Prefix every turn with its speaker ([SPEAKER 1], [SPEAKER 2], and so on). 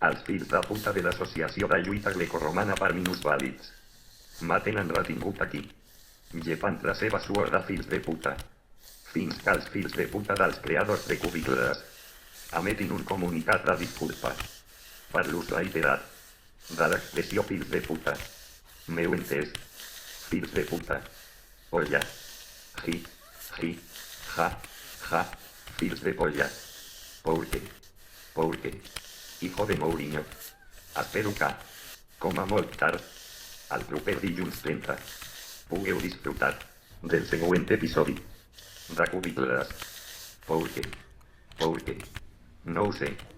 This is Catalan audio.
[SPEAKER 1] Els fills de puta de l'Associació de Lluita Grecorromana per Minusvàlids. Me tenen retingut aquí. Llepant la seva suor de fills de puta. Fins que els fills de puta dels creadors de Cubicles emetin un comunicat de disculpa per l'ús reiterat de l'expressió fills de puta. M'heu entès? Fills de puta. Polla. Ji, ja, fills de polla. Porque, hijo de Mourinho. Espero que, com a molt tard, el proper dilluns 30, pugueu disfrutar del següent episodi de Cubicles. Porque, no ho sé.